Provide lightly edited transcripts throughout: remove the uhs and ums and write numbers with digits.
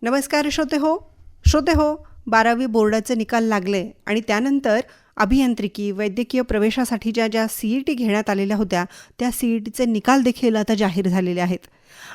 नमस्कार श्रोते हो 12वी बोर्डाचे निकाल लागले आणि त्यानंतर अभियांत्रिकी वैद्यकीय प्रवेशासाठी ज्या CET घेण्यात आलेल्या होत्या त्या CETचे निकाल देखील आता जाहीर झालेले आहेत.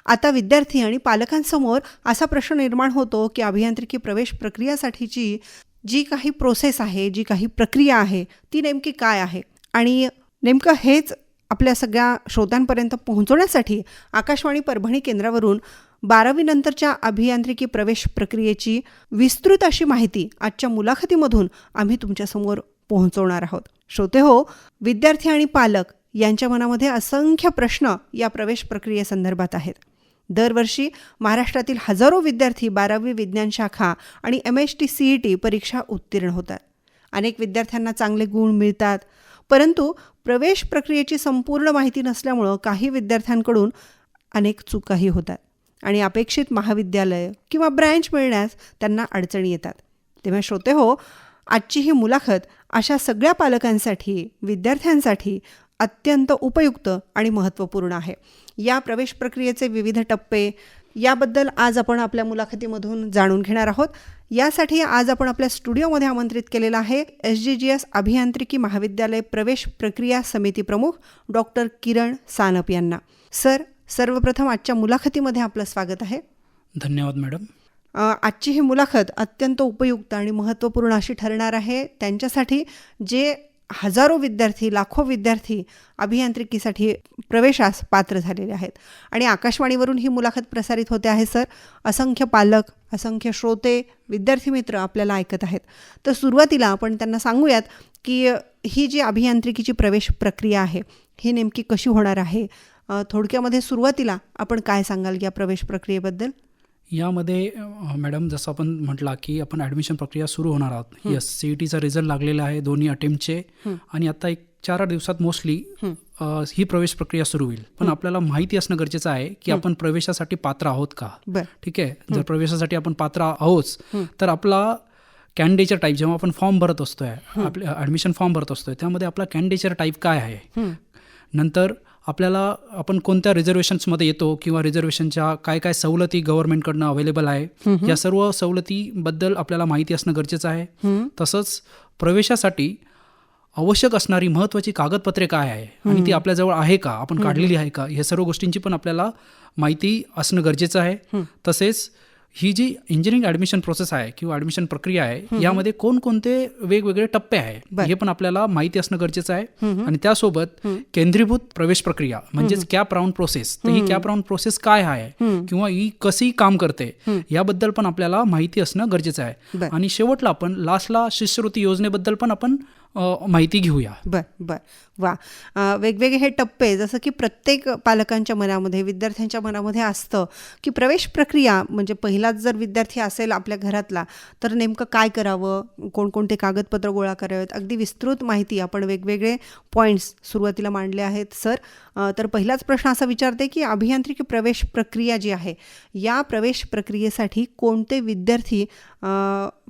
आता विद्यार्थी आणि पालकांसमोर असा प्रश्न निर्माण होतो की अभियांत्रिकी प्रवेश प्रक्रियासाठीची जी काही प्रोसेस आहे, जी काही प्रक्रिया आहे ती नेमकी काय आहे. आणि नेमकं हेच आपल्या सगळ्या श्रोत्यांपर्यंत पोहोचवण्यासाठी आकाशवाणी परभणी केंद्रावरून 12वी नंतरच्या अभियांत्रिकी प्रवेश प्रक्रियेची विस्तृत अशी माहिती आजच्या मुलाखतीमधून आम्ही तुमच्यासमोर पोहोचवणार आहोत. श्रोते हो, विद्यार्थी आणि पालक यांच्या मनामध्ये असंख्य प्रश्न या प्रवेश प्रक्रियेसंदर्भात आहेत. दरवर्षी महाराष्ट्रातील हजारो विद्यार्थी 12वी विज्ञान शाखा आणि MHT CET परीक्षा उत्तीर्ण होतात. अनेक विद्यार्थ्यांना चांगले गुण मिळतात, परंतु प्रवेश प्रक्रियेची संपूर्ण माहिती नसल्यामुळं काही विद्यार्थ्यांकडून अनेक चुकाही होतात आणि अपेक्षित महाविद्यालय किंवा ब्रँच मिळण्यास त्यांना अडचणी येतात. तेव्हा श्रोते हो, आजची ही मुलाखत अशा सगळ्या पालकांसाठी, विद्यार्थ्यांसाठी अत्यंत उपयुक्त आणि महत्त्वपूर्ण आहे. या प्रवेश प्रक्रियेचे विविध टप्पे याबद्दल आज आपण आपल्या मुलाखतीमधून जाणून घेणार आहोत. यासाठी आज आपण आपल्या स्टुडिओमध्ये आमंत्रित केलेला आहे SGGS अभियांत्रिकी महाविद्यालय प्रवेश प्रक्रिया समिती प्रमुख डॉक्टर किरण सानप यांना. सर, सर्वप्रथम आजच्या मुलाखतीमध्ये आपलं स्वागत आहे. धन्यवाद मॅडम. आजची ही मुलाखत अत्यंत उपयुक्त आणि महत्त्वपूर्ण अशी ठरणार आहे त्यांच्यासाठी जे हजारो विद्यार्थी, लाखो विद्यार्थी अभियांत्रिकीसाठी प्रवेशास पात्र झालेले आहेत. आणि आकाशवाणीवरून ही मुलाखत प्रसारित होते आहे. सर, असंख्य पालक, असंख्य श्रोते, विद्यार्थी मित्र आपल्याला ऐकत आहेत. तर सुरुवातीला आपण त्यांना सांगूयात की ही जी अभियांत्रिकीची प्रवेश प्रक्रिया आहे ही नेमकी कशी होणार आहे. थोडक्यामध्ये सुरुवातीला आपण काय सांगाल या प्रवेश प्रक्रियेबद्दल? यामध्ये मॅडम, जसं आपण म्हटलं की आपण ॲडमिशन प्रक्रिया सुरू होणार आहोत. यस, CETचा रिझल्ट लागलेला आहे दोन्ही अटेम्प्टचे आणि आता 1-4 दिवसात मोस्टली ही प्रवेश प्रक्रिया सुरू होईल. पण आपल्याला माहिती असणं गरजेचं आहे की आपण प्रवेशासाठी पात्र आहोत का. ठीक आहे, जर प्रवेशासाठी आपण पात्र आहोत तर आपला कॅन्डिडेचर टाईप, जेव्हा आपण फॉर्म भरत असतोय, आपल्या ॲडमिशन फॉर्म भरत असतोय, त्यामध्ये आपला कॅन्डिडेचर टाईप काय आहे, नंतर आपल्याला आपण कोणत्या रिझर्वेशन्समध्ये येतो किंवा रिझर्वेशनच्या काय काय सवलती गव्हर्नमेंटकडनं अवेलेबल आहे, या सर्व सवलतीबद्दल आपल्याला माहिती असणं गरजेचं आहे. तसंच प्रवेशासाठी आवश्यक असणारी महत्त्वाची कागदपत्रे काय आहे आणि ती आपल्याजवळ आहे का, आपण काढलेली आहे का, या सर्व गोष्टींची पण आपल्याला माहिती असणं गरजेचं आहे. तसेच ही जी इंजिनिअरिंग ॲडमिशन प्रोसेस आहे किंवा ॲडमिशन प्रक्रिया आहे यामध्ये कोणकोणते वेगवेगळे टप्पे आहे हे पण आपल्याला माहिती असणं गरजेचं आहे. आणि त्यासोबत केंद्रीभूत प्रवेश प्रक्रिया म्हणजेच कॅप राऊंड प्रोसेस, तर ही कॅप राऊंड प्रोसेस काय आहे किंवा ही कशी काम करते याबद्दल पण आपल्याला माहिती असणं गरजेचं आहे. आणि शेवटला आपण लास्टला शिष्यवृत्ती योजनेबद्दल पण आपण माहिती घेऊया. वा. वेगवेगळे हे टप्पे, जसं की प्रत्येक पालकांच्या मनामध्ये, विद्यार्थ्यांच्या मनामध्ये असतं की प्रवेश प्रक्रिया म्हणजे पहिलाच जर विद्यार्थी असेल आपल्या घरातला तर नेमकं काय करावं, कोणकोणते कागदपत्र गोळा करावेत, अगदी विस्तृत माहिती आपण वेगवेगळे पॉईंट्स सुरुवातीला मांडले आहेत. सर, तर पहिलाच प्रश्न असा विचारते की अभियांत्रिकी प्रवेश प्रक्रिया जी आहे या प्रवेश प्रक्रियेसाठी कोणते विद्यार्थी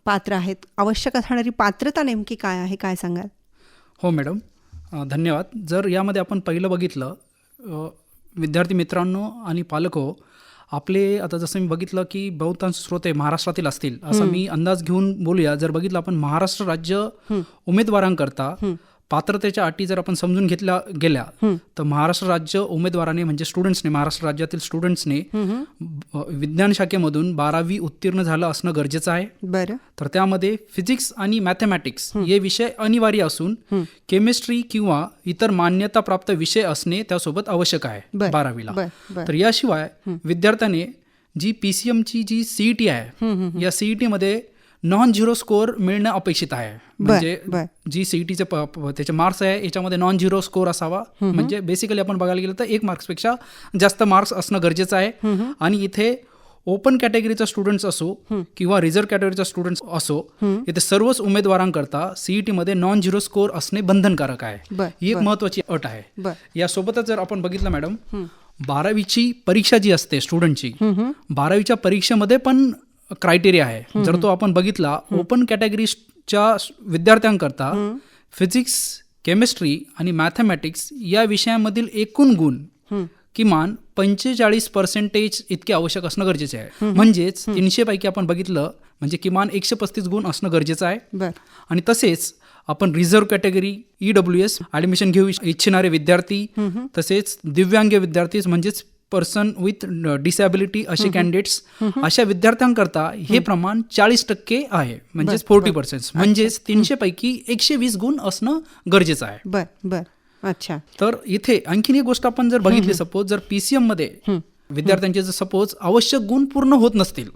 पात्र आहेत, आवश्यक असणारी पात्रता नेमकी काय आहे, काय सांगाल? हो मॅडम, धन्यवाद. जर यामध्ये आपण पहिलं बघितलं, विद्यार्थी मित्रांनो आणि पालक हो, आपले आता जसं मी बघितलं की बहुतांश श्रोते महाराष्ट्रातील असतील असं मी अंदाज घेऊन बोलूया. जर बघितलं आपण महाराष्ट्र राज्य उमेदवारांकरता पात्रतेच्या अटी जर आपण समजून घेतल्या गेल्या तर महाराष्ट्र राज्य उमेदवाराने म्हणजे स्टुडंट्सने, महाराष्ट्र राज्यातील स्टुडंट्सने विज्ञान शाखेमधून 12वी उत्तीर्ण झालं असणं गरजेचं आहे. बरं. तर त्यामध्ये फिजिक्स आणि मॅथमॅटिक्स हे विषय अनिवार्य असून केमिस्ट्री किंवा इतर मान्यताप्राप्त विषय असणे त्यासोबत आवश्यक आहे 12वीला. तर याशिवाय विद्यार्थ्याने जी PCMची जी CET आहे या CETमध्ये नॉन-झिरो स्कोअर मिळणं अपेक्षित आहे. म्हणजे जी CETचे त्याचे मार्क्स आहे याच्यामध्ये नॉन-झिरो स्कोअर असावा. म्हणजे बेसिकली आपण बघायला गेलं तर 1 मार्क्सपेक्षा जास्त मार्क्स असणं गरजेचं आहे. आणि इथे ओपन कॅटेगरीचा स्टुडंट्स असो किंवा रिझर्व्ह कॅटेगरीचा स्टुडंट्स असो, इथे सर्वच उमेदवारांकरता CETमध्ये नॉन-झिरो स्कोअर असणे बंधनकारक आहे. ही एक महत्त्वाची अट आहे. यासोबतच जर आपण बघितलं मॅडम, 12वीची परीक्षा जी असते स्टुडंटची, 12वीच्या परीक्षेमध्ये पण क्रायटेरिया आहे. जर तो आपण बघितला, ओपन कॅटेगरीच्या विद्यार्थ्यांकरता फिजिक्स, केमिस्ट्री आणि मॅथमॅटिक्स या विषयांमधील एकूण गुण किमान 45% इतके आवश्यक असणं गरजेचे आहे. म्हणजेच 300 पैकी आपण बघितलं म्हणजे किमान 135 गुण असणं गरजेचं आहे. बर आणि तसेच आपण रिझर्व्ह कॅटेगरी EWS ॲडमिशन घेऊ इच्छिणारे विद्यार्थी, तसेच दिव्यांग विद्यार्थी म्हणजेच पर्सन विथ डिसॅबिलिटी असे कॅन्डिडेट्स, अशा विद्यार्थ्यांकरता हे प्रमाण 40% आहे, म्हणजेच 40%. म्हणजेच 300 पैकी 120 गुण असणं गरजेचं आहे. बर बर अच्छा. तर इथे आणखीन एक गोष्ट आपण जर बघितली, सपोज जर PCM मध्ये विद्यार्थ्यांचे जर सपोज आवश्यक गुण पूर्ण होत नसतील,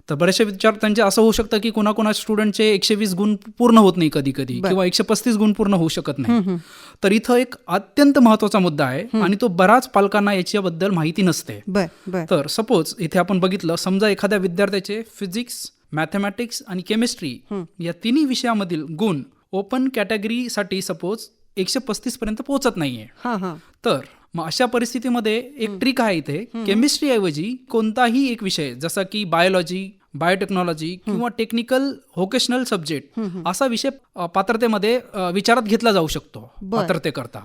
तर बऱ्याचशा विद्यार्थ्यांचे असं होऊ शकतं की कोणाकोणा स्टुडंटचे 120 गुण पूर्ण होत नाही कधी कधी, किंवा 135 गुण पूर्ण होऊ शकत नाही. तर इथं एक अत्यंत महत्वाचा मुद्दा आहे आणि तो बराच पालकांना याच्याबद्दल माहिती नसते. बर बर तर सपोज इथे आपण बघितलं, समजा एखाद्या विद्यार्थ्याचे फिजिक्स, मॅथमॅटिक्स आणि केमिस्ट्री या तिन्ही विषयामधील गुण ओपन कॅटेगरीसाठी सपोज 135 पर्यंत पोहोचत नाहीये. हां हां तर मग अशा परिस्थितीमध्ये एक ट्रिक आहे इथे. केमिस्ट्री ऐवजी कोणताही एक विषय जसा की बायोलॉजी, बायोटेक्नॉलॉजी किंवा टेक्निकल व्होकेशनल सब्जेक्ट असा विषय पात्रतेमध्ये विचारात घेतला जाऊ शकतो पात्रतेकरता.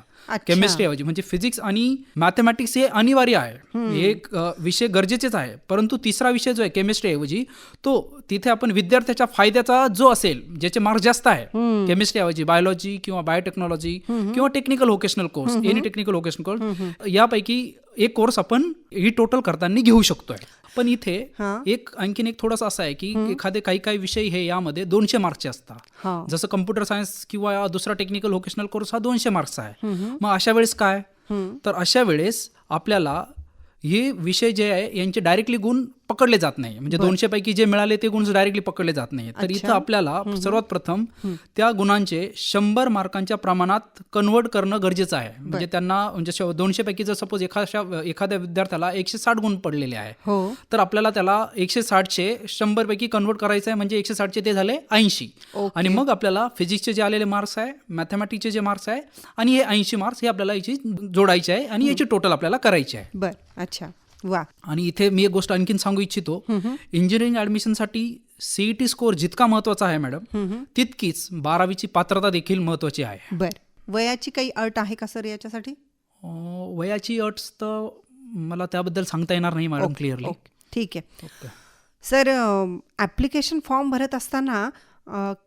केमिस्ट्री ऐवजी म्हणजे फिजिक्स आणि मॅथमॅटिक्स हे अनिवार्य आहे, हे एक विषय गरजेचेच आहे. परंतु तिसरा विषय जो आहे केमिस्ट्री ऐवजी, तो तिथे आपण विद्यार्थ्याच्या फायद्याचा जो असेल, ज्याचे मार्क्स जास्त आहे, केमिस्ट्री ऐवजी बायोलॉजी किंवा बायोटेक्नॉलॉजी किंवा technical vocational course, any technical vocational course, यापैकी एक कोर्स आपण ही टोटल करताना घेऊ शकतोय. पण इथे एक आणखीन एक थोडंसं असं आहे की एखादे काही विषय हे यामध्ये 200 मार्क्सचे असतात. जसं कम्प्युटर सायन्स किंवा दुसरा टेक्निकल व्होकेशनल कोर्स हा 200 मार्क्सचा आहे. मग अशा वेळेस काय, तर अशा वेळेस आपल्याला हे विषय जे आहे यांचे डायरेक्टली गुण पकडले जात नाही. म्हणजे 200 पैकी जे मिळाले ते गुण डायरेक्टली पकडले जात नाही. तर इथं आपल्याला सर्वात प्रथम त्या गुणांचे 100 मार्कांच्या प्रमाणात कन्वर्ट करणं गरजेचं आहे. म्हणजे त्यांना म्हणजे 200 पैकी जर सपोज एखाद्या विद्यार्थ्याला 160 गुण पडलेले आहे, तर आपल्याला त्याला 160चे 100 पैकी कन्वर्ट करायचं आहे. म्हणजे 160चे ते झाले 80. आणि मग आपल्याला फिजिक्सचे जे आलेले मार्क्स आहे, मॅथमॅटिक्सचे जे मार्क्स आहे आणि हे 80 मार्क्स हे आपल्याला याची जोडायचे आहे आणि याची टोटल आपल्याला करायची आहे. बर अच्छा वा. आणि इथे मी एक गोष्ट आणखीन सांगू इच्छितो, इंजिनिअरिंग ऍडमिशनसाठी CET स्कोअर जितका महत्वाचा आहे मॅडम, तितकीच 12वीची पात्रता देखील महत्वाची आहे. बर वयाची काही अट आहे का सर याच्यासाठी? वयाची अट तर मला त्याबद्दल सांगता येणार नाही मॅडम क्लिअरली. ठीक आहे सर. ॲप्लिकेशन फॉर्म भरत असताना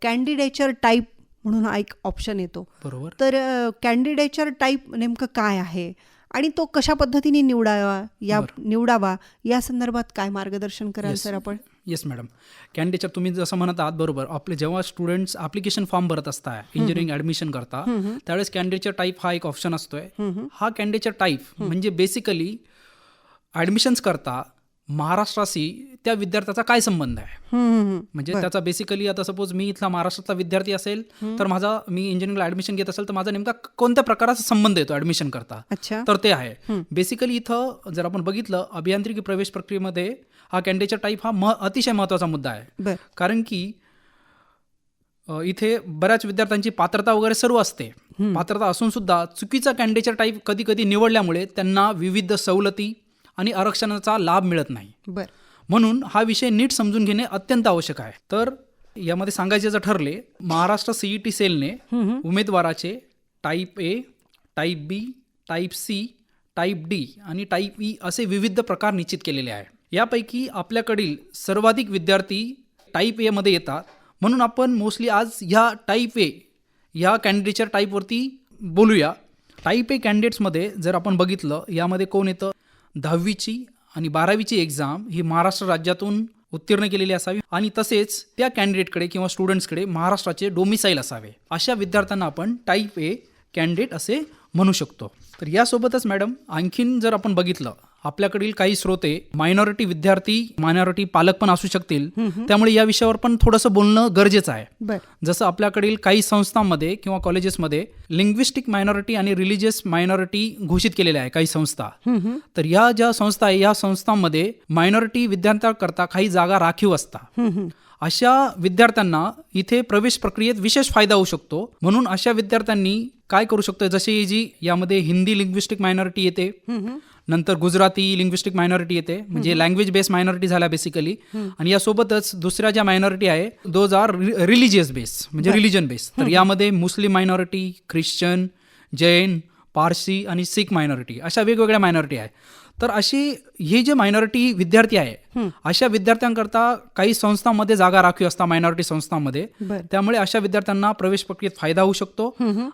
कॅन्डिडेचर टाईप म्हणून हा एक ऑप्शन येतो, बरोबर? तर कॅन्डिडेचर टाईप नेमकं काय आहे आणि तो कशा पद्धतीने निवडावा या संदर्भात काय मार्गदर्शन कराल सर आपण? Yes madam. कॅन्डिडेचर तुम्ही जसं म्हणत आहात बरोबर. आपले जेव्हा स्टुडंट्स ॲप्लिकेशन फॉर्म भरत असतात इंजिनिअरिंग ॲडमिशन करता, त्यावेळेस कॅन्डिडेचर टाईप हा एक ऑप्शन असतोय. हा कॅन्डिडेचर टाईप म्हणजे बेसिकली ॲडमिशन्स करता महाराष्ट्राशी त्या विद्यार्थ्याचा काय संबंध आहे. म्हणजे त्याचा बेसिकली आता सपोज मी इथला महाराष्ट्रातला विद्यार्थी असेल, तर मी इंजिनिअरिंगला ऍडमिशन घेत असेल तर माझा नेमका कोणत्या प्रकाराचा संबंध येतो ऍडमिशन करता, तर ते आहे. बेसिकली इथं जर आपण बघितलं अभियांत्रिकी प्रवेश प्रक्रियेमध्ये हा कॅन्डिडेचर टाईप हा अतिशय महत्वाचा मुद्दा आहे. कारण की इथे बऱ्याच विद्यार्थ्यांची पात्रता वगैरे सर्व असते. पात्रता असून सुद्धा चुकीचा कॅन्डिडेचर टाईप कधी कधी निवडल्यामुळे त्यांना विविध सवलती आणि आरक्षणाचा लाभ मिळत नाही. म्हणून हा विषय नीट समजून घेणे अत्यंत आवश्यक आहे. तर यामध्ये सांगायचे जर ठरले, महाराष्ट्र CET सेलने उमेदवाराचे type A, type B, type C, type D आणि टाईप E असे विविध प्रकार निश्चित केलेले आहे. यापैकी आपल्याकडील सर्वाधिक विद्यार्थी टाईप A मध्ये येतात. म्हणून आपण मोस्टली आज ह्या टाईप A ह्या कॅन्डिडेचर टाईपवरती बोलूया. टाईप A कॅन्डिडेट्समध्ये जर आपण बघितलं, यामध्ये कोण येतं, 10वीची आणि 12वीची एक्झाम ही महाराष्ट्र राज्यातून उत्तीर्ण केलेली असावी आणि तसेच त्या कॅन्डिडेटकडे किंवा स्टुडंट्सकडे महाराष्ट्राचे डोमिसाईल असावे. अशा विद्यार्थ्यांना आपण टाईप A कॅन्डिडेट असे म्हणू शकतो. तर यासोबतच मॅडम आणखीन जर आपण बघितलं, आपल्याकडील काही श्रोते मायनॉरिटी विद्यार्थी, मायनॉरिटी पालक पण असू शकतील. त्यामुळे या विषयावर पण थोडंसं बोलणं गरजेचं आहे. जसं आपल्याकडील काही संस्थांमध्ये किंवा कॉलेजेसमध्ये लिंग्विस्टिक मायनॉरिटी आणि रिलिजियस मायनॉरिटी घोषित केलेल्या आहे काही संस्था. तर या ज्या संस्था आहे या संस्थांमध्ये मायनॉरिटी विद्यार्थ्यांकरता काही जागा राखीव असतात. अशा विद्यार्थ्यांना इथे प्रवेश प्रक्रियेत विशेष फायदा होऊ शकतो. म्हणून अशा विद्यार्थ्यांनी काय करू शकतो, जशी जी यामध्ये हिंदी लिंग्विस्टिक मायनॉरिटी येते, नंतर गुजराती लिंग्विस्टिक मायनॉरिटी येते, म्हणजे लँग्वेज बेस्ड मायनॉरिटी झाल्या बेसिकली. आणि यासोबतच दुसऱ्या ज्या मायनॉरिटी आहे दोज आर रिलिजियस बेस, म्हणजे रिलिजन बेस. तर यामध्ये मुस्लिम मायनॉरिटी, ख्रिश्चन, जैन, पारसी आणि सिख मायनॉरिटी, अशा वेगवेगळ्या मायनॉरिटी आहे. तर अशी हे जे मायनॉरिटी विद्यार्थी आहे, अशा विद्यार्थ्यांकरता काही संस्थांमध्ये जागा राखीव असतात, मायनॉरिटी संस्थांमध्ये. त्यामुळे अशा विद्यार्थ्यांना प्रवेश प्रक्रियेत फायदा होऊ शकतो.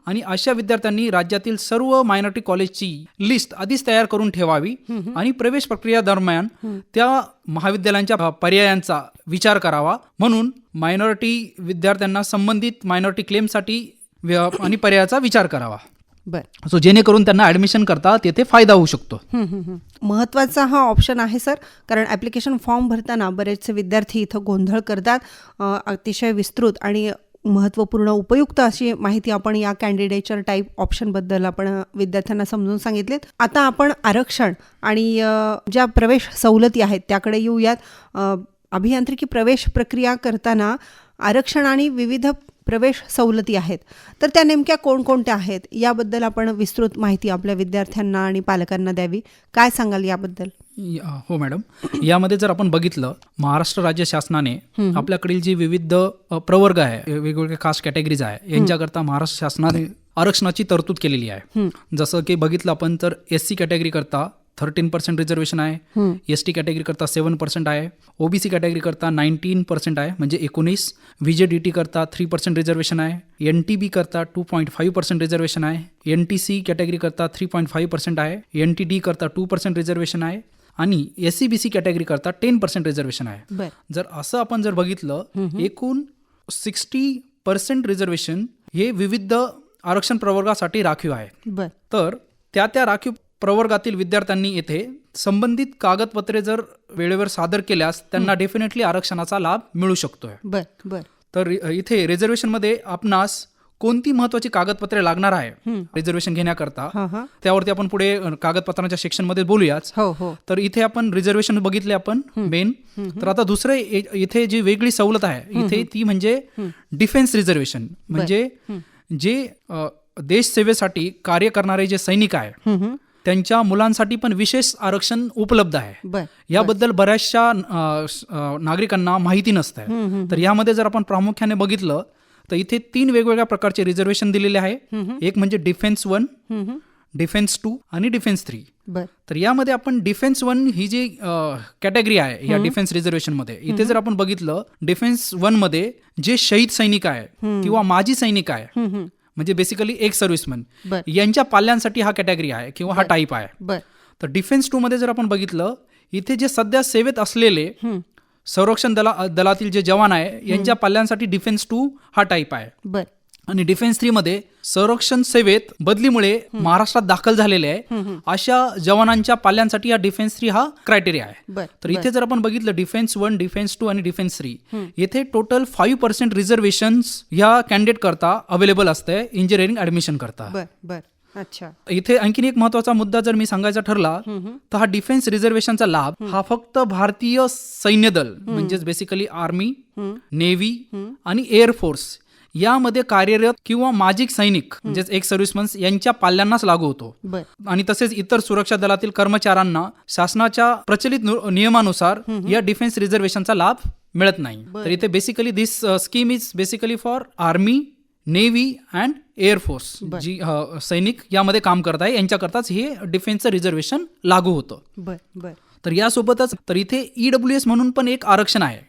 आणि अशा विद्यार्थ्यांनी राज्यातील सर्व मायनॉरिटी कॉलेजची लिस्ट आधीच तयार करून ठेवावी आणि प्रवेश प्रक्रिया दरम्यान त्या महाविद्यालयांच्या पर्यायांचा विचार करावा. म्हणून मायनॉरिटी विद्यार्थ्यांना संबंधित मायनॉरिटी क्लेमसाठी आणि पर्यायाचा विचार करावा. सो जेणेकरून त्यांना ऍडमिशन करता तेथे फायदा होऊ शकतो. महत्त्वाचा हा ऑप्शन आहे सर, कारण ॲप्लिकेशन फॉर्म भरताना बरेचसे विद्यार्थी इथं गोंधळ करतात. अतिशय विस्तृत आणि महत्त्वपूर्ण उपयुक्त अशी माहिती आपण या कॅन्डिडेचर टाईप ऑप्शनबद्दल आपण विद्यार्थ्यांना समजून सांगितलीत. आता आपण आरक्षण आणि ज्या प्रवेश सवलती आहेत त्याकडे येऊयात. अभियांत्रिकी प्रवेश प्रक्रिया करताना आरक्षण आणि विविध प्रवेश सवलती आहेत, तर त्या नेमक्या कोणकोणत्या आहेत याबद्दल आपण विस्तृत माहिती आपल्या विद्यार्थ्यांना आणि पालकांना द्यावी. काय सांगाल याबद्दल? हो मॅडम, यामध्ये जर आपण बघितलं, महाराष्ट्र राज्य शासनाने आपल्याकडील जी विविध प्रवर्ग आहे, वेगवेगळे कास्ट कॅटेगरीज आहे, यांच्याकरता महाराष्ट्र शासनाने आरक्षणाची तरतूद केलेली आहे. जसं की बघितलं आपण तर SC कॅटेगरी करता 13% रिझर्वेशन आहे, ST कॅटेगरी करता 7% आहे, OBC कॅटेगरी करता 19% आहे म्हणजे 19, VJDT करता 3% रिझर्वेशन आहे, NTB करता 2.5% रिझर्वेशन आहे, NTC कॅटेगरी करता 3.5% आहे, NTD करता 2% रिझर्वेशन आहे आणि SCBC कॅटेगरी करता 10% रिझर्वेशन आहे. जर असं आपण जर बघितलं, एकूण 60% रिझर्वेशन हे विविध आरक्षण प्रवर्गासाठी राखीव आहे. तर त्या राखीव प्रवर्गातील विद्यार्थ्यांनी येथे संबंधित कागदपत्रे जर वेळेवर सादर केल्यास त्यांना डेफिनेटली आरक्षणाचा लाभ मिळू शकतोय. तर इथे रिझर्वेशनमध्ये आपणास कोणती महत्वाची कागदपत्रे लागणार आहे रिझर्वेशन घेण्याकरता, त्यावरती आपण पुढे कागदपत्रांच्या सेक्शनमध्ये बोलूयाच. तर इथे आपण रिझर्वेशन बघितले आपण मेन. तर आता दुसरे इथे जी वेगळी सवलत आहे इथे ती म्हणजे डिफेन्स रिझर्वेशन. म्हणजे जे देश सेवेसाठी कार्य करणारे जे सैनिक आहे त्यांच्या मुलांसाठी पण विशेष आरक्षण उपलब्ध आहे. याबद्दल बऱ्याचशा नागरिकांना माहिती नसतं. तर यामध्ये जर आपण प्रामुख्याने बघितलं तर इथे 3 वेगवेगळ्या प्रकारचे रिझर्वेशन दिलेले आहे. एक म्हणजे डिफेन्स 1, डिफेन्स 2 आणि डिफेन्स 3. तर यामध्ये आपण डिफेन्स 1 ही जी कॅटेगरी आहे या डिफेन्स रिझर्वेशन मध्ये, इथे जर आपण बघितलं डिफेन्स 1 मध्ये जे शहीद सैनिक आहे किंवा माजी सैनिक आहे, म्हणजे बेसिकली एक्स सर्व्हिसमन, यांच्या पाल्यांसाठी हा कॅटेगरी आहे किंवा हा टाईप आहे. तर डिफेन्स 2 मध्ये जर आपण बघितलं, इथे जे सध्या सेवेत असलेले संरक्षण दलातील जे जवान आहे यांच्या पाल्यांसाठी डिफेन्स 2 हा टाईप आहे. आणि डिफेन्स 3 मध्ये संरक्षण सेवेत बदलीमुळे महाराष्ट्रात दाखल झालेले आहे अशा जवानांच्या पाल्यांसाठी हा डिफेन्स 3 हा क्रायटेरिया आहे. तर इथे जर आपण बघितलं डिफेन्स 1, डिफेन्स 2 आणि डिफेन्स 3, येथे टोटल 5% रिझर्वेशन्स या कॅन्डिडेट करता अवेलेबल असते इंजिनिअरिंग ऍडमिशन करता. अच्छा, इथे आणखीन एक महत्वाचा मुद्दा जर मी सांगायचा ठरला तर हा डिफेन्स रिझर्वेशनचा लाभ हा फक्त भारतीय सैन्य दल म्हणजेच बेसिकली आर्मी, नेव्ही आणि एअरफोर्स यामध्ये कार्यरत किंवा माजी सैनिक म्हणजेच एक्स सर्व्हिसमन यांच्या पाल्यांनाच लागू होतो. आणि तसेच इतर सुरक्षा दलातील कर्मचाऱ्यांना शासनाच्या प्रचलित नियमानुसार या डिफेन्स रिझर्वेशनचा लाभ मिळत नाही. तर इथे basically this scheme is basically for army, navy and air force, जी सैनिक यामध्ये काम करत आहे यांच्याकरताच हे डिफेन्सचं रिझर्वेशन लागू होतं. तर यासोबतच तर इथे EWS म्हणून पण एक आरक्षण आहे.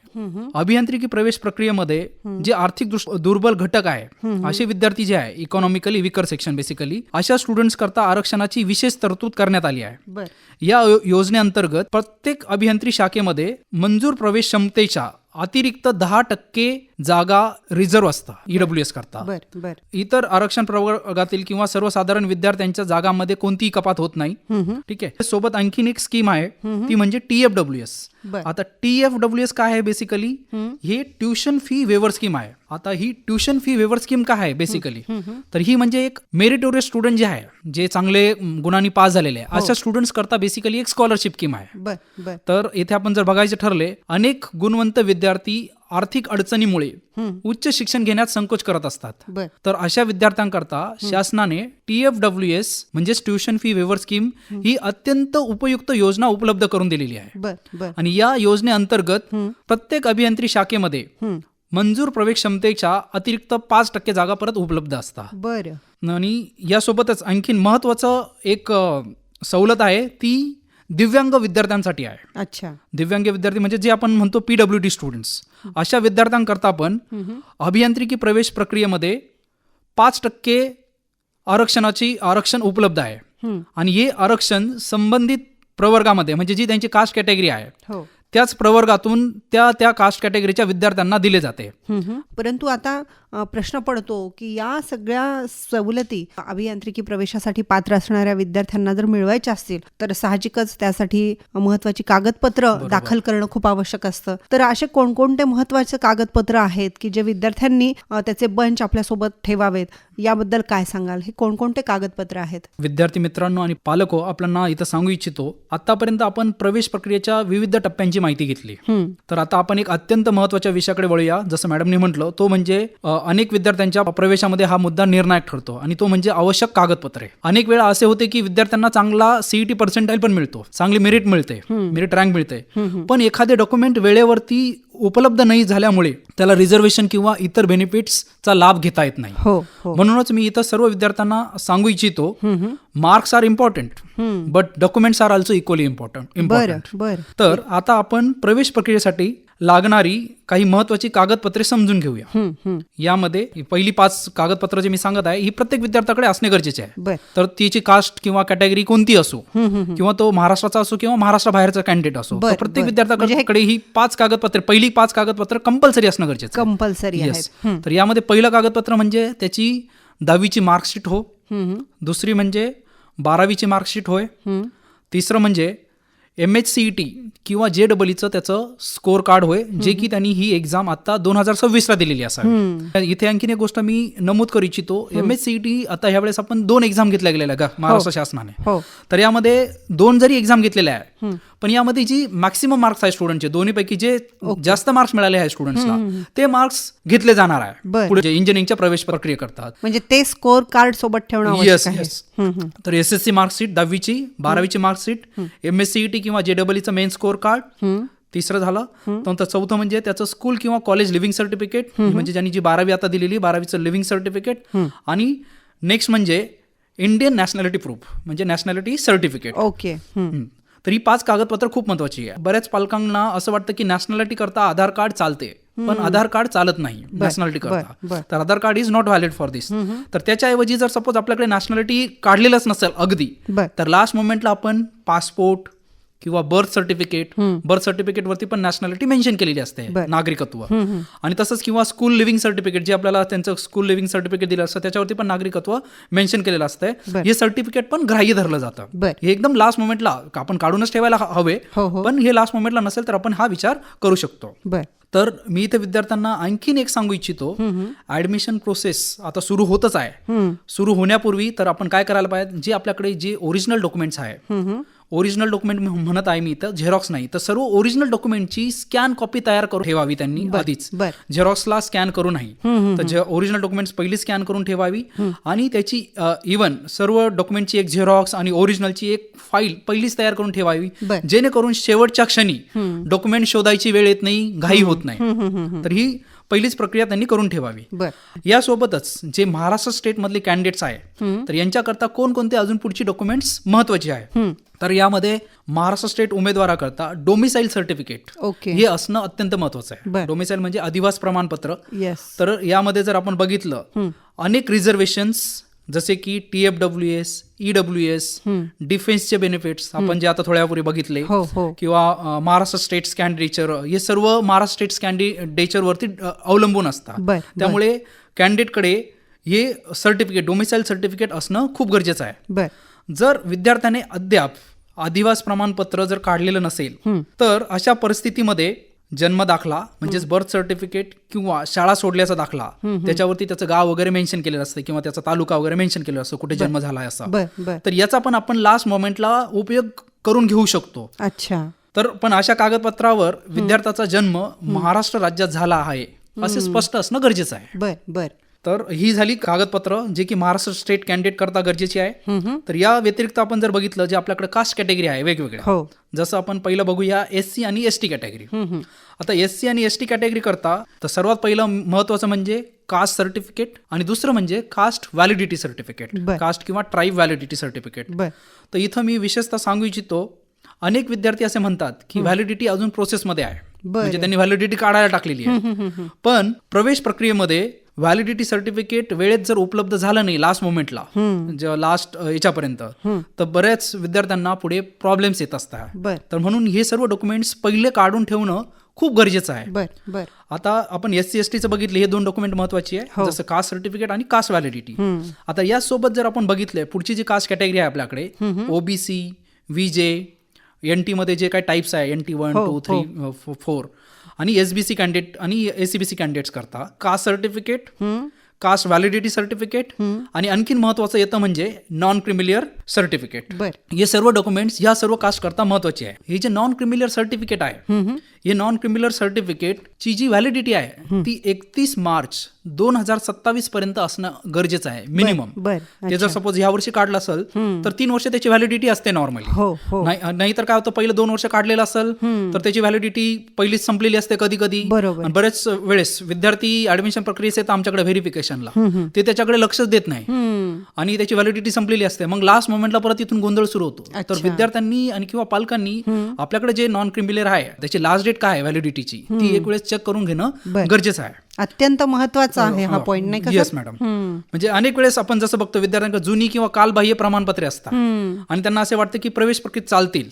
अभियांत्रिकी प्रवेश प्रक्रियेमध्ये जे आर्थिक दुर्बल घटक आहे असे विद्यार्थी जे आहे, इकॉनॉमिकली विकर सेक्शन बेसिकली, अशा स्टुडंट्स करता आरक्षणाची विशेष तरतूद करण्यात आली आहे. या योजनेअंतर्गत प्रत्येक अभियांत्रिकी शाखेमध्ये मंजूर प्रवेश क्षमतेच्या अतिरिक्त 10% जागा रिझर्व्ह असतात EWS करता. इतर आरक्षण प्रवर्गातील किंवा सर्वसाधारण विद्यार्थ्यांच्या जागांमध्ये कोणतीही कपात होत नाही. ठीक आहे. सोबत आणखीन एक स्कीम आहे ती म्हणजे TFWS. आता TFWS काय आहे बेसिकली, हे ट्युशन फी वेवर स्कीम आहे. आता ही ट्युशन फी वेवर स्कीम काय आहे बेसिकली, तर ही म्हणजे एक मेरिटोरियस स्टुडंट जे आहे, जे चांगले गुणांनी पास झालेले आहे अशा स्टुडंट्स करता बेसिकली एक स्कॉलरशिप स्कीम आहे. तर इथे आपण जर बघायचे ठरले, अनेक गुणवंत विद्यार्थी आर्थिक अडचणीमुळे उच्च शिक्षण घेण्यात संकोच करत असतात. तर अशा विद्यार्थ्यांकरता शासनाने TFWS म्हणजेच ट्युशन फी वेवर स्कीम ही अत्यंत उपयुक्त योजना उपलब्ध करून दिलेली आहे. आणि या योजनेअंतर्गत प्रत्येक अभियांत्रिकी शाखेमध्ये मंजूर प्रवेश क्षमतेच्या अतिरिक्त 5% जागा परत उपलब्ध असतात. बरं. आणि यासोबतच आणखीन महत्त्वाचं एक सवलत आहे, ती दिव्यांग विद्यार्थ्यांसाठी आहे. अच्छा. दिव्यांग विद्यार्थी म्हणजे जे आपण म्हणतो PWD स्टुडंट्स, अशा विद्यार्थ्यांकरता पण अभियांत्रिकी प्रवेश प्रक्रियेमध्ये 5% आरक्षण उपलब्ध आहे. आणि हे आरक्षण संबंधित प्रवर्गामध्ये म्हणजे जी त्यांची कास्ट कॅटेगरी आहे हो. त्याच प्रवर्गातून त्या कास्ट कॅटेगरीच्या विद्यार्थ्यांना दिले जाते. परंतु आता प्रश्न पडतो की या सगळ्या सवलती अभियांत्रिकी प्रवेशासाठी पात्र असणाऱ्या विद्यार्थ्यांना जर मिळवायच्या असतील तर साहजिकच त्यासाठी महत्वाची कागदपत्र दाखल करणं खूप आवश्यक असतं. तर असे कोणकोणते महत्वाचे कागदपत्र आहेत की जे विद्यार्थ्यांनी त्याचे बंच आपल्यासोबत ठेवावेत, याबद्दल काय सांगाल? हे कोणकोणते कागदपत्र आहेत? विद्यार्थी मित्रांनो आणि पालको, आपल्याला इथं सांगू इच्छितो, आतापर्यंत आपण प्रवेश प्रक्रियेच्या विविध टप्प्यांची माहिती घेतली. तर आता आपण एक अत्यंत महत्वाच्या विषयाकडे वळूया. जसं मॅडमने म्हटलं, तो म्हणजे अनेक विद्यार्थ्यांच्या प्रवेशामध्ये हा मुद्दा निर्णायक ठरतो आणि तो म्हणजे आवश्यक कागदपत्रे. अनेक वेळा असे होते की विद्यार्थ्यांना चांगला CET पर्सेंटाईल पण मिळतो, चांगली मेरिट मिळते, मेरिट रँक मिळते, पण एखादे डॉक्युमेंट वेळेवरती उपलब्ध नाही झाल्यामुळे त्याला रिझर्वेशन किंवा इतर बेनिफिट्सचा लाभ घेता येत नाही. म्हणूनच मी इथं सर्व विद्यार्थ्यांना सांगू इच्छितो, marks are important but documents are also equally important. तर आता आपण प्रवेश प्रक्रियेसाठी लागणारी काही महत्वाची कागदपत्रे समजून घेऊया. यामध्ये पहिली 5 कागदपत्र जे मी सांगत आहे ही प्रत्येक विद्यार्थ्याकडे असणे गरजेचे आहे. तर तिची कास्ट किंवा कॅटेगरी कोणती असो, किंवा तो महाराष्ट्राचा असो किंवा महाराष्ट्राबाहेरचा कॅन्डिडेट असो, प्रत्येक विद्यार्थ्याकडे ही 5 कागदपत्रे, पहिली 5 कागदपत्र कंपल्सरी असणं गरजेचं आहे. कंपल्सरी आहे. तर यामध्ये पहिलं कागदपत्र म्हणजे त्याची 10वीची मार्कशीट हो, दुसरी म्हणजे 12वीची मार्कशीट होय, तिसरं म्हणजे MHCET किंवा JEEचं त्याचं स्कोअर कार्ड होय, जे की त्यांनी ही एक्झाम आता 2026ला दिलेली असावी. इथे आणखीन एक गोष्ट मी नमूद करू इच्छितो, MHCET आता ह्यावेळेस आपण 2 एक्झाम घेतल्या गेलेल्या का महाराष्ट्र शासनाने. तर यामध्ये 2 जरी एक्झाम घेतलेल्या आहे, पण यामध्ये जी मॅक्सिमम मार्क्स आहे स्टुडंटचे, दोन्हीपैकी जे जास्त मार्क्स मिळाले आहे स्टुडंट्सला, ते मार्क्स घेतले जाणार आहे पुढे इंजिनिअरिंगच्या प्रवेश प्रक्रिया करतात. म्हणजे ते स्कोअर कार्ड सोबत ठेवणं आवश्यक आहे. तर SSC मार्कशीट 10वीची, 12वीची मार्कशीट, MHCET किंवा JEEचं मेन स्कोअर कार्ड, तिसरं झालं. तर चौथं म्हणजे त्याचं स्कूल किंवा कॉलेज लिव्हिंग सर्टिफिकेट, म्हणजे ज्यांनी जी 12वी आता दिलेली 12वीचं लिव्हिंग सर्टिफिकेट, आणि नेक्स्ट म्हणजे इंडियन नॅशनॅलिटी प्रूफ म्हणजे नॅशनॅलिटी सर्टिफिकेट. ओके. तर ही 5 कागदपत्र खूप महत्वाची आहे. बऱ्याच पालकांना असं वाटतं की नॅशनॅलिटी करता आधार कार्ड चालते, पण आधार कार्ड चालत नाही नॅशनॅलिटी करता. तर Aadhaar card is not valid for this. तर त्याच्याऐवजी जर सपोज आपल्याकडे नॅशनॅलिटी काढलेलंच नसेल अगदी, तर लास्ट मोमेंटला आपण पासपोर्ट किंवा बर्थ सर्टिफिकेट वरती पण नॅशनॅलिटी मेन्शन केलेली असते, नागरिकत्व. आणि तसंच किंवा स्कूल लिव्हिंग सर्टिफिकेट, जे आपल्याला त्यांचं स्कूल लिव्हिंग सर्टिफिकेट दिलं असतं त्याच्यावरती पण नागरिकत्व मेन्शन केलेलं असतंय. हे सर्टिफिकेट पण ग्राह्य धरलं जातं. हे एकदम लास्ट मोमेंटला आपण काढूनच ठेवायला हवे, पण हे लास्ट मोमेंटला नसेल तर आपण हा विचार करू शकतो. तर मी इथे विद्यार्थ्यांना आणखीन एक सांगू इच्छितो, ऍडमिशन प्रोसेस आता सुरू होतच आहे. सुरू होण्यापूर्वी तर आपण काय करायला पाहिजे, जे आपल्याकडे जे ओरिजिनल डॉक्युमेंट्स आहे, ओरिजिनल डॉक्युमेंट म्हणत आहे मी इथं, झेरॉक्स नाही, तर सर्व ओरिजिनल डॉक्युमेंटची स्कॅन कॉपी तयार करून ठेवावी त्यांनी आधीच. झेरॉक्सला स्कॅन करू नाही, तर ओरिजिनल डॉक्युमेंट्स पहिली स्कॅन करून ठेवावी. आणि त्याची इव्हन सर्व डॉक्युमेंटची एक झेरॉक्स आणि ओरिजिनलची एक फाईल पहिलीच तयार करून ठेवावी, जेणेकरून शेवटच्या क्षणी डॉक्युमेंट शोधायची वेळ येत नाही, घाई होत नाही. तर ही पहिलीच प्रक्रिया त्यांनी करून ठेवावी. यासोबतच जे महाराष्ट्र स्टेट मधले कॅन्डिडेट्स आहे, तर यांच्याकरता कोणकोणते अजून पुढची डॉक्युमेंट्स महत्वाची आहे, तर यामध्ये महाराष्ट्र स्टेट उमेदवाराकरता डोमिसाईल सर्टिफिकेट हे असणं अत्यंत महत्वाचं आहे. डोमिसाईल म्हणजे अधिवास प्रमाणपत्र. तर यामध्ये जर आपण बघितलं, अनेक रिझर्वेशन्स जसे की TFWS, EWS, डिफेन्सचे बेनिफिट्स आपण जे आता थोड्यापूर्वी बघितले, किंवा महाराष्ट्र स्टेट कॅन्डिडेचर, हे सर्व महाराष्ट्र स्टेट कॅन्डिडेचर वरती अवलंबून असतात. त्यामुळे कॅन्डिडेटकडे हे सर्टिफिकेट, डोमिसाईल सर्टिफिकेट असणं खूप गरजेचं आहे. जर विद्यार्थ्याने अद्याप अधिवास प्रमाणपत्र जर काढलेलं नसेल, तर अशा परिस्थितीमध्ये जन्म दाखला म्हणजेच बर्थ सर्टिफिकेट किंवा शाळा सोडल्याचा दाखला, त्याच्यावरती त्याचं गाव वगैरे मेन्शन केलेलं असतं किंवा त्याचा तालुका वगैरे मेन्शन केलेला असतो, कुठे जन्म झाला आहे असा. तर याचा पण आपण लास्ट मोमेंटला उपयोग करून घेऊ शकतो. तर पण अशा कागदपत्रावर विद्यार्थ्याचा जन्म महाराष्ट्र राज्यात झाला आहे असे स्पष्ट असणं गरजेचं आहे. तर ही झाली कागदपत्र जे की महाराष्ट्र स्टेट कॅन्डिडेट करता गरजेची आहे. तर या व्यतिरिक्त आपण जर बघितलं जे आपल्याकडे कास्ट कॅटेगरी आहे वेगवेगळ्या, हो. जसं आपण पहिलं बघूया SC आणि ST कॅटेगरी. आता SC आणि ST कॅटेगरी करता तर सर्वात पहिलं महत्वाचं म्हणजे कास्ट सर्टिफिकेट आणि दुसरं म्हणजे कास्ट व्हॅलिडिटी सर्टिफिकेट, बर. कास्ट किंवा ट्राईब व्हॅलिडिटी सर्टिफिकेट. बर. तर इथं मी विशेषतः सांगू इच्छितो, अनेक विद्यार्थी असे म्हणतात की व्हॅलिडिटी अजून प्रोसेसमध्ये आहे, म्हणजे त्यांनी व्हॅलिडिटी काढायला टाकलेली आहे, पण प्रवेश प्रक्रियेमध्ये व्हॅलिडिटी सर्टिफिकेट वेळेत जर उपलब्ध झालं नाही लास्ट मोमेंटला, लास्ट याच्यापर्यंत, तर बऱ्याच विद्यार्थ्यांना पुढे प्रॉब्लेम्स येत असतात. बर. तर म्हणून हे सर्व डॉक्युमेंट्स पहिले काढून ठेवणं खूप गरजेचं आहे. बर. बर. आता आपण SC STचं बघितलं, हे 2 डॉक्युमेंट महत्वाची आहे, जसं कास्ट सर्टिफिकेट आणि कास्ट व्हॅलिडिटी. आता यासोबत जर आपण बघितलंय पुढची जी कास्ट कॅटेगरी आहे आपल्याकडे, OBC, VJ, NT मध्ये जे काही टाइप्स आहे, NT 1, 2, 3, 4 आणि SBC कॅन्डिडेट आणि ACBC कॅन्डिडेट्स करता caste certificate, caste validity certificate आणि आणखीन महत्वाचं येतं म्हणजे नॉन क्रिमिलियर सर्टिफिकेट. बर. हे सर्व डॉक्युमेंट्स या सर्व कास्ट करता महत्वाचे आहे. हे जे नॉन क्रिमिलियर सर्टिफिकेट आहे, हे नॉन क्रिमिलियर सर्टिफिकेटची जी व्हॅलिडिटी आहे ती 31 मार्च 2027 पर्यंत असणं गरजेचं आहे मिनिमम. बर. ते जर सपोज ह्या वर्षी काढलं असेल तर 3 वर्ष त्याची व्हॅलिडिटी असते नॉर्मली. हो. हो. नाहीतर काय होतं, पहिलं 2 वर्ष काढलेलं असेल तर त्याची व्हॅलिडिटी पहिलीच संपलेली असते कधी कधी. बरोबर. आणि बरेच वेळेस विद्यार्थी ऍडमिशन प्रक्रियेत येतात आमच्याकडे व्हेरिफिकेशनला, ते त्याच्याकडे लक्षच देत नाही आणि त्याची व्हॅलिडिटी संपलेली असते. मग लास्ट मोमेंटला परत इथून गोंधळ सुरू होतो. तर विद्यार्थ्यांनी आणि किंवा पालकांनी आपल्याकडे जे नॉन क्रिमिलियर आहे त्याची लास्ट डेट काय आहे व्हॅलिडिटीची, ती एक वेळेस चेक करून घेणं गरजेचं आहे. अत्यंत महत्वाचा आहे हा पॉइंट, नाही का? Yes madam. म्हणजे अनेक वेळेस आपण जसं बघतो विद्यार्थ्यांकडे जुनी किंवा कालबाह्य प्रमाणपत्रे असतात आणि त्यांना असे वाटतं की प्रवेश प्रक्रियेत चालतील,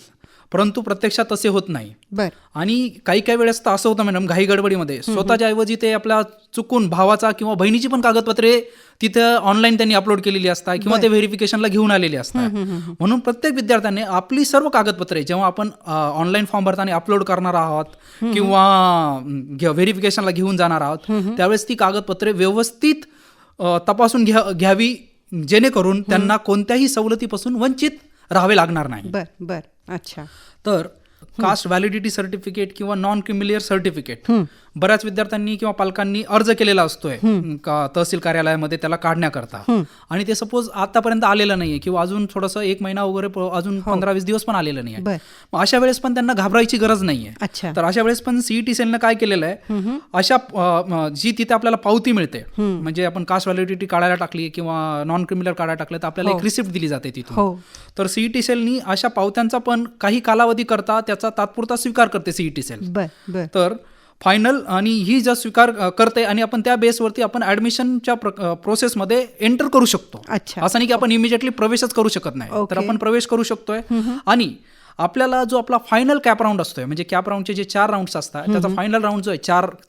परंतु प्रत्यक्षात तसे होत नाही. बर. आणि काही काही वेळेस तर असं होतं मॅडम, घाई गडबडीमध्ये स्वतःच्या ऐवजी ते आपल्या चुकून भावाचा किंवा बहिणीची पण कागदपत्रे तिथं ऑनलाईन त्यांनी अपलोड केलेली असतात किंवा ते व्हेरिफिकेशनला घेऊन आलेली असतात. म्हणून प्रत्येक विद्यार्थ्याने आपली सर्व कागदपत्रे जेव्हा आपण ऑनलाईन फॉर्म भरताना अपलोड करणार आहोत किंवा व्हेरिफिकेशनला घेऊन जाणार आहोत, त्यावेळेस ती कागदपत्रे व्यवस्थित तपासून घ्यावी, जेणेकरून त्यांना कोणत्याही सवलतीपासून वंचित राहावे लागणार नाही. बर. बर. अच्छा. तर कास्ट व्हॅलिडिटी सर्टिफिकेट किंवा नॉन क्रिमिलियर सर्टिफिकेट बऱ्याच विद्यार्थ्यांनी किंवा पालकांनी अर्ज केलेला असतोय तहसील कार्यालयामध्ये त्याला काढण्याकरता, आणि ते सपोज आतापर्यंत आलेलं नाहीये किंवा अजून थोडंसं 1 महिना वगैरे अजून 15-20 दिवस पण आलेलं नाहीये. मग अशा वेळेस पण त्यांना घाबरायची गरज नाहीये. तर अशा वेळेस पण CET सेलनं काय केलेलं आहे, अशा जी तिथे आपल्याला पावती मिळते, म्हणजे आपण कास्ट व्हॅलिडिटी काढायला टाकली किंवा नॉन क्रिमिलियर काढायला टाकलं तर आपल्याला एक रिसिप्ट दिली जाते तिथून. तर CET सेलनी अशा पावत्यांचा पण काही कालावधी करता त्याचा तात्पुरता स्वीकार करते CET सेल. तर फायनल आणि ही जर स्वीकार करते आणि आपण त्या बेसवरती आपण ऍडमिशनच्या प्रोसेसमध्ये एंटर करू शकतो. असं नाही की आपण इमिजिएटली प्रवेशच करू शकत नाही, तर आपण प्रवेश करू शकतोय. आणि आपल्याला जो आपला फायनल कॅप राऊंड असतोय, म्हणजे कॅप राऊंडचे जे 4 राऊंड्स असतात त्याचा फायनल राऊंड जो आहे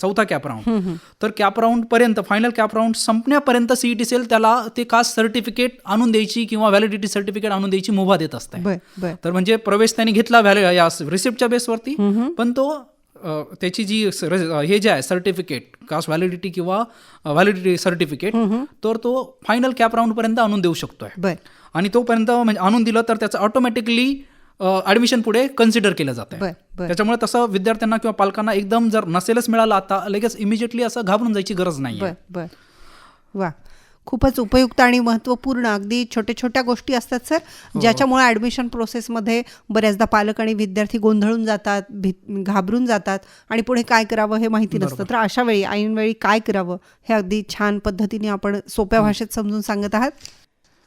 चौथा कॅप राऊंड, तर कॅप राऊंड पर्यंत, फायनल कॅप राऊंड संपण्यापर्यंत CET सेल त्याला ते कास्ट सर्टिफिकेट आणून द्यायची किंवा व्हॅलिडिटी सर्टिफिकेट आणून द्यायची मुभा देत असते. तर म्हणजे प्रवेश त्यांनी घेतला या रिसिप्टच्या बेसवरती, पण तो त्याची जी हे जे आहे सर्टिफिकेट कास्ट व्हॅलिडिटी किंवा व्हॅलिडिटी सर्टिफिकेट, तर तो फायनल कॅप राऊंड पर्यंत आणून देऊ शकतोय. आणि तोपर्यंत म्हणजे आणून दिलं तर त्याचं ऑटोमॅटिकली ऍडमिशन पुढे कन्सिडर केलं जातं. त्याच्यामुळे तसं विद्यार्थ्यांना किंवा पालकांना एकदम जर नसेलच मिळालं आता लगेच इमिजिएटली असं घाबरून जायची गरज नाही. वा, खूपच उपयुक्त आणि महत्त्वपूर्ण, अगदी छोट्या छोट्या गोष्टी असतात सर, ज्याच्यामुळे ॲडमिशन प्रोसेसमध्ये बऱ्याचदा पालक आणि विद्यार्थी गोंधळून जातात, घाबरून जातात आणि पुढे काय करावं हे माहिती नसतं. तर अशा वेळी ऐनवेळी काय करावं हे अगदी छान पद्धतीने आपण सोप्या भाषेत समजून सांगत आहात.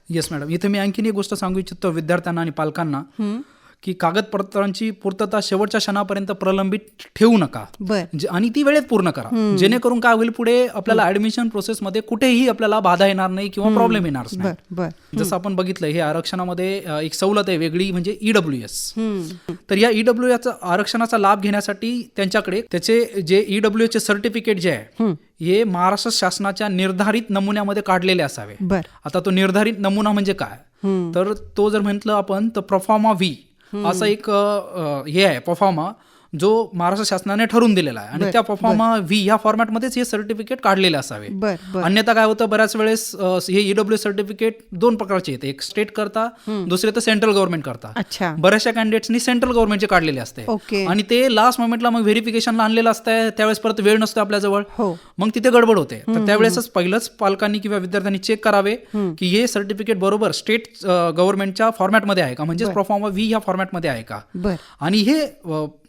Yes madam. इथे मी आणखीन एक गोष्ट सांगू इच्छितो विद्यार्थ्यांना आणि पालकांना, की कागदपत्रांची पूर्तता शेवटच्या क्षणापर्यंत प्रलंबित ठेवू नका आणि ती वेळेत पूर्ण करा, जेणेकरून काय होईल पुढे आपल्याला ऍडमिशन प्रोसेसमध्ये कुठेही आपल्याला बाधा येणार नाही किंवा प्रॉब्लेम येणार नाही. जसं आपण बघितलं हे आरक्षणामध्ये एक सवलत आहे वेगळी, म्हणजे EWS. तर या EWS आरक्षणाचा लाभ घेण्यासाठी त्यांच्याकडे त्याचे जे EWS चे सर्टिफिकेट जे आहे हे महाराष्ट्र शासनाच्या निर्धारित नमुन्यामध्ये काढलेले असावे. आता तो निर्धारित नमुना म्हणजे काय, तर तो जर म्हटलं आपण तर प्रोफॉर्मा V असा एक हे आहे प्रोफॉर्मा, जो महाराष्ट्र शासनाने ठरवून दिलेला आहे आणि बर, त्या परफॉर्मा व्ही ह्या फॉर्मॅटमध्येच हे सर्टिफिकेट काढलेले असावे. बर बर अन्यथा काय होतं, बऱ्याच वेळेस हे ईडब्ल्यूएस सर्टिफिकेट दोन प्रकारचे आहेत, एक स्टेट करता, दुसरे तर सेंट्रल गव्हर्नमेंट करता. अच्छा बऱ्याचशा कॅन्डिडेट्सनी सेंट्रल गव्हर्नमेंटचे काढलेले असते ओके आणि ते लास्ट मोमेंटला मग व्हेरिफिकेशनला आणलेलं असतं, त्यावेळेस परत वेळ नसतो आपल्याजवळ, हो मग तिथे गडबड होते. तर त्यावेळेसच पहिलंच पालकांनी किंवा विद्यार्थ्यांनी चेक करावे की हे सर्टिफिकेट बरोबर स्टेट गव्हर्नमेंटच्या फॉर्मॅटमध्ये आहे का, म्हणजेच परफॉर्मा व्ही ह्या फॉर्मॅटमध्ये आहे का. बर आणि हे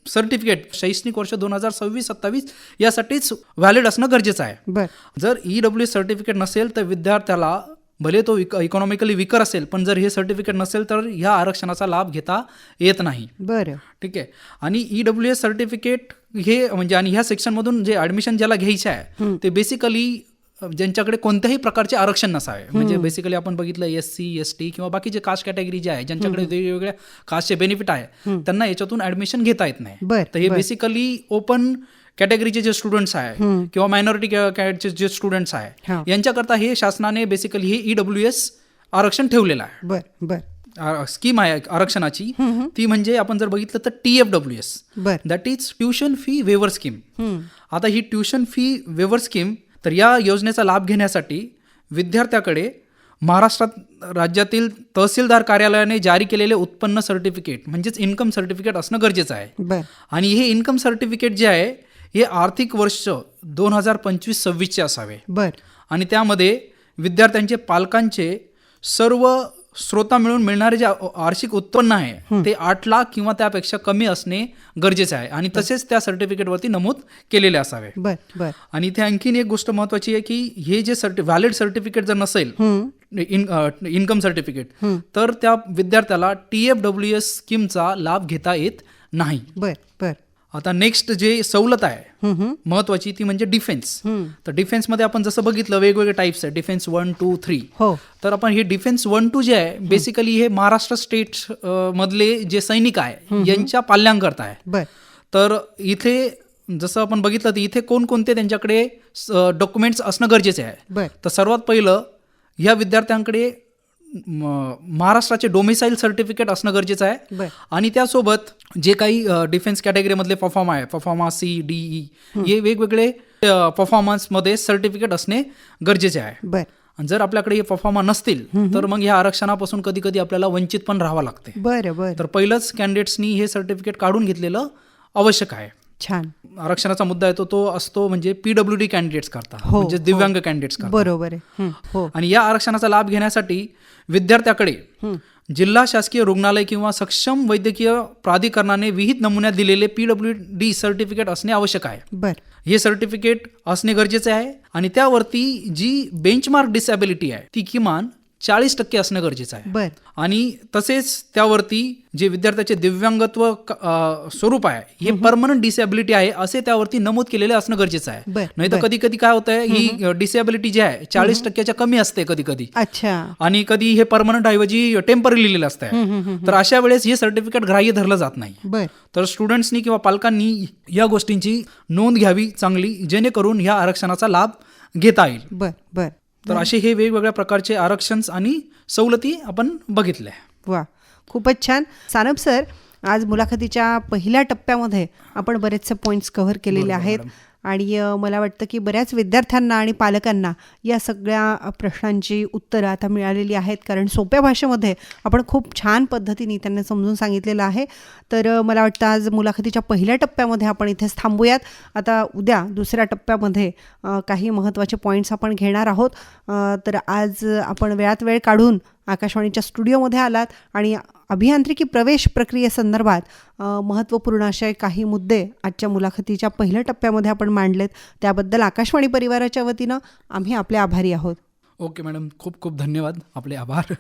सर्टिफिकेट शैक्षणिक वर्ष 2026-27 यासाठीच व्हॅलिड असणं गरजेचं आहे. बर जर ईडब्ल्यूएस सर्टिफिकेट नसेल तर विद्यार्थ्याला, भले तो इकॉनॉमिकली विकर असेल, पण जर हे सर्टिफिकेट नसेल तर ह्या आरक्षणाचा लाभ घेता येत नाही. बरं ठीक आहे. आणि ईडब्ल्यूएस सर्टिफिकेट हे म्हणजे आणि ह्या सेक्शनमधून जे ॲडमिशन ज्याला घ्यायचे आहे ते बेसिकली ज्यांच्याकडे कोणत्याही प्रकारचे आरक्षण नसावे, म्हणजे बेसिकली आपण बघितलं SC ST किंवा बाकीचे कास्ट कॅटेगरी जे आहे, ज्यांच्याकडे वेगवेगळ्या कास्टचे बेनिफिट आहे, त्यांना याच्यातून ॲडमिशन घेता येत नाही. बर तर हे बेसिकली ओपन कॅटेगरीचे जे स्टुडंट्स आहे किंवा मायनॉरिटी कॅटचे जे स्टुडंट्स हा. आहे, यांच्याकरता हे शासनाने बेसिकली हे ईडब्ल्यूएस आरक्षण ठेवलेलं आहे. बर बर स्कीम आहे आरक्षणाची, ती म्हणजे आपण जर बघितलं तर TFWS, बर दॅट इज ट्युशन फी वेवर स्कीम. हम्म. आता ही ट्युशन फी वेवर स्कीम, तर या योजनेचा लाभ घेण्यासाठी विद्यार्थ्याकडे महाराष्ट्रात राज्यातील तहसीलदार कार्यालयाने जारी केलेले उत्पन्न सर्टिफिकेट म्हणजेच इन्कम सर्टिफिकेट असणं गरजेचं आहे. बर आणि हे इन्कम सर्टिफिकेट जे आहे हे आर्थिक वर्ष 2025-26चे असावे. बर आणि त्यामध्ये विद्यार्थ्यांचे पालकांचे सर्व स्रोता मिळून मिळणारे जे वार्षिक उत्पन्न आहे ते 8 लाख किंवा त्यापेक्षा कमी असणे गरजेचे आहे आणि तसेच त्या सर्टिफिकेटवरती नमूद केलेले असावे. बर बर आणि इथे आणखीन एक गोष्ट महत्वाची आहे की हे जे व्हॅलिड सर्टिफिकेट जर नसेल, इन्कम सर्टिफिकेट, तर त्या विद्यार्थ्याला TFWS स्कीमचा लाभ घेता येत नाही. बर बर आता नेक्स्ट जे सवलत आहे महत्वाची ती म्हणजे डिफेन्स. तर डिफेन्समध्ये आपण जसं बघितलं वेगवेगळे टाईप्स आहे, डिफेन्स 1, 2, 3. हो तर आपण हे डिफेन्स 1, 2 जे आहे बेसिकली हे महाराष्ट्र स्टेट मधले जे सैनिक आहे यांच्या पाल्यांकरता आहे. बर तर इथे जसं आपण बघितलं तर इथे कोणकोणते त्यांच्याकडे डॉक्युमेंट्स असणं गरजेचे आहे. बर तर सर्वात पहिलं ह्या विद्यार्थ्यांकडे महाराष्ट्राचे डोमिसाईल सर्टिफिकेट असणं गरजेचं आहे. बर आणि त्यासोबत जे काही डिफेन्स कॅटेगरीमधले परफॉर्मा आहे, परफॉर्मा CDE, हे वेगवेगळे परफॉर्मन्समध्ये सर्टिफिकेट असणे गरजेचे आहे. बर आणि जर आपल्याकडे हे परफॉर्मा नसतील तर मग ह्या आरक्षणापासून कधी कधी आपल्याला वंचित पण राहावं लागते. बर बर तर पहिलंच कॅन्डिडेट्सनी हे सर्टिफिकेट काढून घेतलेलं आवश्यक आहे. छान आरक्षणाचा मुद्दा येतो तो असतो म्हणजे PWD कॅन्डिडेट्स करता, हो, म्हणजे दिव्यांग कॅन्डिडेट्स करता. बरोबर आहे. हो आणि या आरक्षणाचा लाभ घेण्यासाठी विद्यार्थ्याकडे जिल्हा शासकीय रुग्णालय किंवा सक्षम वैद्यकीय प्राधिकरणाने विहित नमुन्यात दिलेले PWD सर्टिफिकेट असणे आवश्यक आहे. बर हे सर्टिफिकेट असणे गरजेचे आहे आणि त्यावरती जी बेंचमार्क डिसॅबिलिटी आहे ती किमान 40% असणं गरजेचं आहे. बर आणि तसेच त्यावरती जे विद्यार्थ्याचे दिव्यांगत्व स्वरूप आहे हे परमनंट डिसेबिलिटी आहे असे त्यावरती नमूद केलेले असणं गरजेचं आहे. बर नाही तर कधी कधी काय होतंय, ही डिसेबिलिटी जी आहे 40%च्या कमी असते कधी कधी, अच्छा आणि कधी हे परमनंट ऐवजी टेम्पररी लिहिलेलं असतं. तर अशा वेळेस हे सर्टिफिकेट ग्राह्य धरलं जात नाही. बर तर स्टुडंट्सनी किंवा पालकांनी या गोष्टींची नोंद घ्यावी चांगली, जेणेकरून ह्या आरक्षणाचा लाभ घेता येईल. बर बर तर असे हे वेगवेगळ्या प्रकारचे आरक्षण आणि सवलती आपण बघितल्या. वा खूपच छान. सानप सर, आज मुलाखतीच्या पहिल्या टप्प्यामध्ये आपण बरेचसे पॉईंट्स कव्हर केलेले आहेत आणि मला वाटतं की बऱ्याच विद्यार्थ्यांना आणि पालकांना या सगळ्या प्रश्नांची उत्तरं आता मिळालेली आहेत, कारण सोप्या भाषेमध्ये आपण खूप छान पद्धतीने त्यांना समजून सांगितलेलं आहे. तर मला वाटतं आज मुलाखतीच्या पहिल्या टप्प्यामध्ये आपण इथेच थांबूयात. आता उद्या दुसऱ्या टप्प्यामध्ये काही महत्त्वाचे पॉईंट्स आपण घेणार आहोत. तर आज आपण वेळात वेळ काढून आकाशवाणीच्या स्टुडिओमध्ये आलात आणि अभियांत्रिकी प्रवेश प्रक्रियेसंदर्भात महत्त्वपूर्ण असे काही मुद्दे आजच्या मुलाखतीच्या पहिल्या टप्प्यामध्ये आपण मांडलेत. त्याबद्दल आकाशवाणी परिवाराच्या वतीनं आम्ही आपले आभारी आहोत. ओके मॅडम, खूप खूप धन्यवाद, आपले आभार.